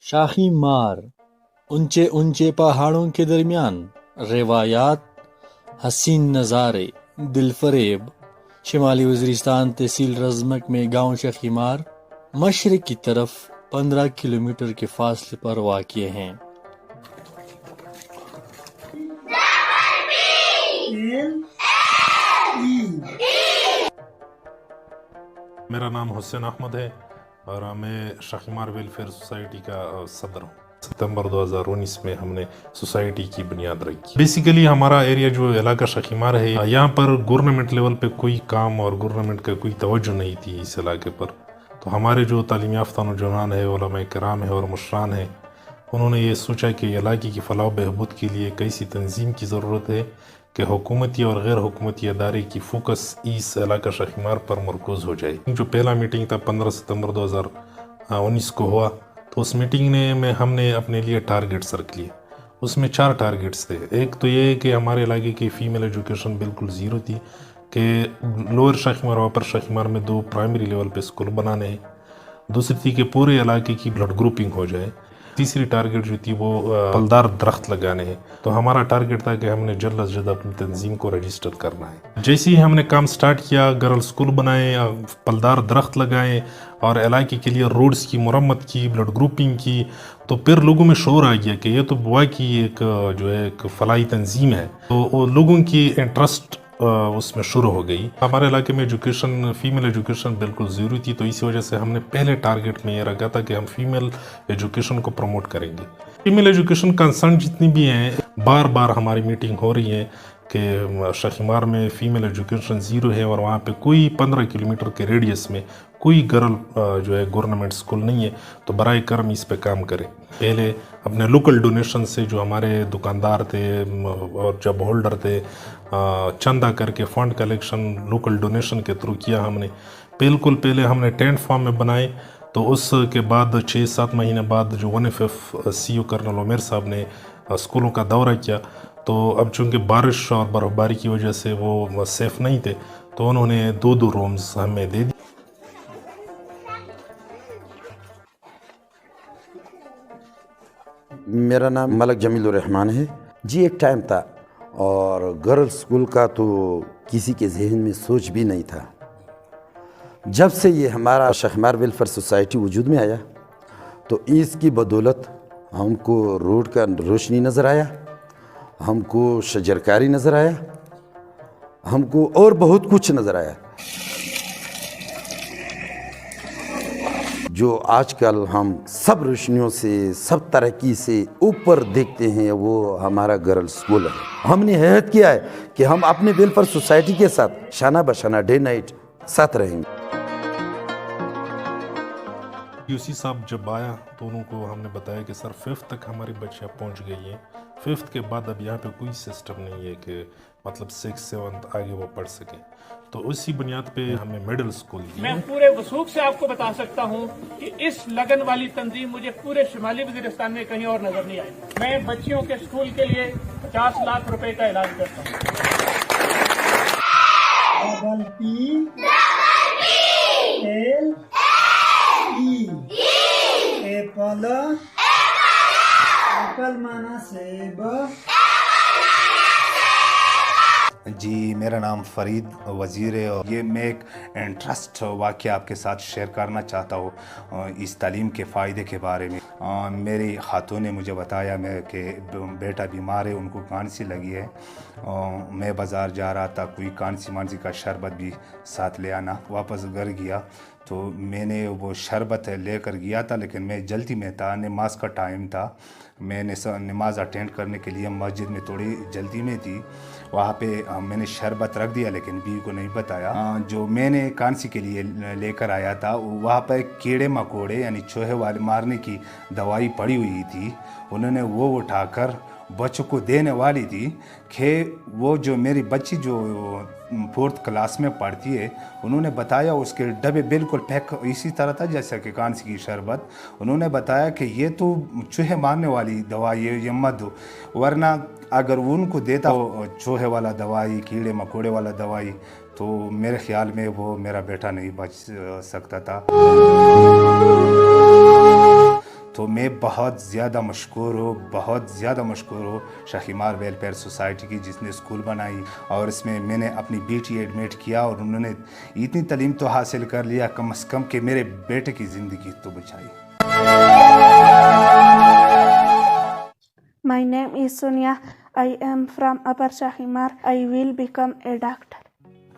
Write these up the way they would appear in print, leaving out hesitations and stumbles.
شاخی مار، اونچے اونچے پہاڑوں کے درمیان روایات، حسین نظارے، دل فریب۔ شمالی وزیرستان تحصیل رزمک میں گاؤں شاخی مار مشرق کی طرف 15 کلومیٹر کے فاصلے پر واقع ہیں۔ میرا نام حسین احمد ہے اور میں شاخی مار ویلفیئر سوسائٹی کا صدر ہوں۔ ستمبر 2019 میں ہم نے سوسائٹی کی بنیاد رکھی۔ بیسیکلی ہمارا ایریا جو علاقہ شاخی مار ہے، یہاں پر گورنمنٹ لیول پہ کوئی کام اور گورنمنٹ کا کوئی توجہ نہیں تھی اس علاقے پر، تو ہمارے جو تعلیم یافتہ نوجوان ہیں، علماء کرام ہیں اور مشران ہیں، انہوں نے یہ سوچا کہ علاقے کی فلاح و بہبود کے لیے ایک ایسی تنظیم کی ضرورت ہے کہ حکومتی اور غیر حکومتی ادارے کی فوکس اس علاقہ شاخی مار پر مرکوز ہو جائے۔ جو پہلا میٹنگ تھا 15 ستمبر 2019 کو ہوا، تو اس میٹنگ میں ہم نے اپنے لیے ٹارگیٹس رکھ لیے۔ اس میں 4 ٹارگیٹس تھے۔ ایک تو یہ کہ ہمارے علاقے کی فیمیل ایجوکیشن بالکل زیرو تھی، کہ لوئر شاخی مار اور اپر شاخی مار میں 2 پرائمری لیول پہ اسکول بنانے ہیں۔ دوسری تھی کہ پورے علاقے کی بلڈ گروپنگ ہو جائے۔ تیسری ٹارگیٹ جو تھی وہ پھلدار درخت لگانے ہیں۔ تو ہمارا ٹارگیٹ تھا کہ ہم نے جلد از جلد اپنی تنظیم کو رجسٹر کرنا ہے۔ جیسے ہی ہم نے کام سٹارٹ کیا، گرل اسکول بنائے، پھلدار درخت لگائے اور علاقے کے لیے روڈز کی مرمت کی، بلڈ گروپنگ کی، تو پھر لوگوں میں شعور آ گیا کہ یہ تو واقعی ایک جو ہے ایک فلاحی تنظیم ہے، تو لوگوں کی انٹرسٹ اس میں شروع ہو گئی۔ ہمارے علاقے میں ایجوکیشن، فیمیل ایجوکیشن بالکل ضروری تھی، تو اسی وجہ سے ہم نے پہلے ٹارگیٹ میں یہ رکھا تھا کہ ہم فیمیل ایجوکیشن کو پروموٹ کریں گے۔ فیمیل ایجوکیشن کنسرن جتنی بھی ہیں، بار بار ہماری میٹنگ ہو رہی ہے کہ شاخی مار میں فیمیل ایجوکیشن زیرو ہے اور وہاں پہ کوئی 15 کلومیٹر کے ریڈیس میں کوئی گرل جو ہے گورنمنٹ اسکول نہیں ہے، تو برائے کرم اس پہ کام کریں۔ پہلے اپنے لوکل ڈونیشن سے، جو ہمارے دکاندار تھے اور جب ہولڈر تھے، چندہ کر کے فنڈ کلیکشن لوکل ڈونیشن کے تھرو کیا ہم نے۔ بالکل پہلے ہم نے ٹینٹ فارم میں بنائے، تو اس کے بعد 6-7 مہینے بعد جو 1FF CO کرنل عمیر صاحب نے اسکولوں کا دورہ کیا، تو اب چونکہ بارش اور برف باری کی وجہ سے وہ سیف نہیں تھے، تو انہوں نے 2 رومز ہمیں دے دی۔ میرا نام ملک جمیل الرحمان ہے جی۔ ایک ٹائم تھا اور گرل اسکول کا تو کسی کے ذہن میں سوچ بھی نہیں تھا۔ جب سے یہ ہمارا شاخی مار ویلفیئر سوسائٹی وجود میں آیا، تو اس کی بدولت ہم کو روڈ کا روشنی نظر آیا، ہم کو شجرکاری نظر آیا، ہم کو اور بہت کچھ نظر آیا۔ جو آج کل ہم سب روشنیوں سے، سب ترقی سے اوپر دیکھتے ہیں، وہ ہمارا گرل اسکول ہے۔ ہم نے عہد کیا ہے کہ ہم اپنے ویلفیئر سوسائٹی کے ساتھ شانہ بشانہ ڈے نائٹ ساتھ رہیں گے۔ QC صاحب جب آیا تو انہوں کو ہم نے بتایا کہ سر 5th تک ہماری بچیاں پہنچ گئی ہیں، 5th کے بعد اب یہاں پہ کوئی سسٹم نہیں ہے کہ مطلب 6th 7th آگے وہ پڑھ سکیں، تو اسی بنیاد پہ ہمیں مڈل اسکول دی۔ میں پورے وثوق سے آپ کو بتا سکتا ہوں کہ اس لگن والی تنظیم مجھے پورے شمالی وزیرستان میں کہیں اور نظر نہیں آئی۔ میں بچیوں کے اسکول کے لیے 50 لاکھ روپے کا اعلان کرتا ہوں۔ جی، میرا نام فرید وزیر ہے اور یہ میں ایک انٹرسٹ واقعہ آپ کے ساتھ شیئر کرنا چاہتا ہوں اس تعلیم کے فائدے کے بارے میں۔ میری خاتون نے مجھے بتایا کہ بیٹا بیمار ہے، ان کو کانسی لگی ہے۔ میں بازار جا رہا تھا، کوئی کانسی مانسی کا شربت بھی ساتھ لے آنا، واپس گھر گیا تو میں نے وہ شربت لے کر گیا تھا، لیکن میں جلدی میں تھا، نماز کا ٹائم تھا، میں نے نماز اٹینڈ کرنے کے لیے مسجد میں تھوڑی جلدی میں تھی، وہاں پہ میں نے شربت رکھ دیا لیکن بیوی کو نہیں بتایا۔ جو میں نے کانسی کے لیے لے کر آیا تھا، وہاں پہ کیڑے مکوڑے یعنی چوہے والے مارنے کی دوائی پڑی ہوئی تھی، انہوں نے وہ اٹھا کر بچوں کو دینے والی تھی کہ وہ جو میری بچی جو 4th کلاس میں پڑھتی ہے، انہوں نے بتایا اس کے ڈبے بالکل پیک اسی طرح تھا جیسا کہ کانسی کی شربت، انہوں نے بتایا کہ یہ تو چوہے مارنے والی دوائی ہے، یہ مت دو، ورنہ اگر ان کو دیتا چوہے والا دوائی، کیڑے مکوڑے والا دوائی، تو میرے خیال میں وہ میرا بیٹا نہیں بچ سکتا تھا۔ تو میں بہت زیادہ مشکور ہوں شاخیمار ویلفیئر سوسائٹی کی، جس نے اسکول بنائی اور اس میں میں نے اپنی بیٹی ایڈمٹ کیا اور انہوں نے اتنی تعلیم تو حاصل کر لیا کم از کم کہ میرے بیٹے کی زندگی تو بچائی۔ My name is Sonia. I am from Upper Shakhimar. I will become a doctor.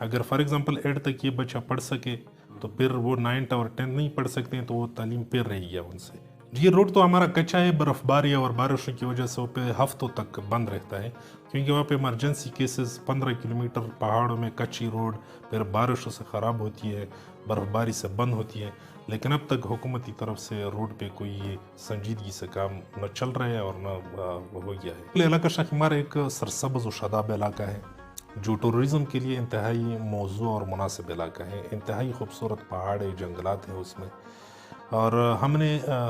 اگر فار ایگزامپل 8 تک یہ بچہ پڑھ سکے تو پھر وہ 9 اور 10 نہیں پڑھ سکتے ہیں تو وہ تعلیم پھر رہی ہے ان سے۔ یہ روڈ تو ہمارا کچا ہے، برف باری اور بارشوں کی وجہ سے وہ پہ ہفتوں تک بند رہتا ہے، کیونکہ وہاں پہ ایمرجنسی کیسز 15 کلومیٹر پہاڑوں میں کچی روڈ پھر بارشوں سے خراب ہوتی ہے، برف باری سے بند ہوتی ہے، لیکن اب تک حکومتی طرف سے روڈ پہ کوئی سنجیدگی سے کام نہ چل رہا ہے اور نہ ہو گیا ہے۔ یہ علاقہ شاخیمار ایک سرسبز و شاداب علاقہ ہے جو ٹورزم کے لیے انتہائی موزوں اور مناسب علاقہ ہے، انتہائی خوبصورت پہاڑ ہے، جنگلات ہیں اس میں، اور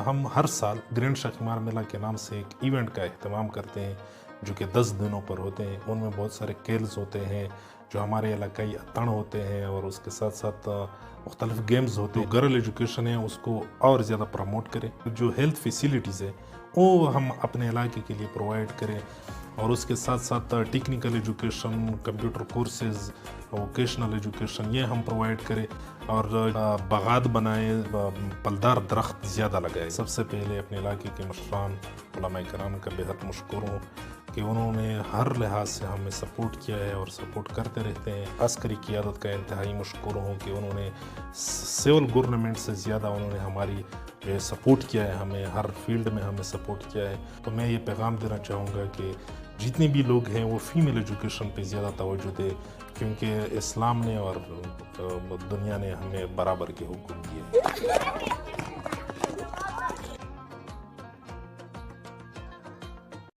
ہم ہر سال گرینڈ شاخیمار میلہ کے نام سے ایک ایونٹ کا اہتمام کرتے ہیں جو کہ 10 دنوں پر ہوتے ہیں۔ ان میں بہت سارے کھیلز ہوتے ہیں جو ہمارے علاقائی اتن ہوتے ہیں، اور اس کے ساتھ ساتھ مختلف گیمز ہوتے ہیں۔ گرل ایجوکیشن ہے اس کو اور زیادہ پروموٹ کریں، جو ہیلتھ فیسیلیٹیز ہے وہ ہم اپنے علاقے کے لیے پرووائڈ کریں، اور اس کے ساتھ ساتھ technical education, computer courses, vocational education یہ ہم پرووائڈ کریں، اور باغات بنائیں، پلدار درخت زیادہ لگائیں۔ سب سے پہلے اپنے علاقے کے مشران علماء کرام کا بہت مشکور ہوں کہ انہوں نے ہر لحاظ سے ہمیں سپورٹ کیا ہے اور سپورٹ کرتے رہتے ہیں۔ عسکری قیادت کا انتہائی مشکور ہوں کہ انہوں نے سول گورنمنٹ سے زیادہ انہوں نے ہماری سپورٹ کیا ہے، ہمیں ہر فیلڈ میں ہمیں سپورٹ کیا ہے۔ تو میں یہ پیغام دینا چاہوں گا کہ جتنے بھی لوگ ہیں وہ فیمیل ایجوکیشن پہ زیادہ توجہ دیں، کیونکہ اسلام نے اور دنیا نے ہمیں برابر کے حقوق دیے۔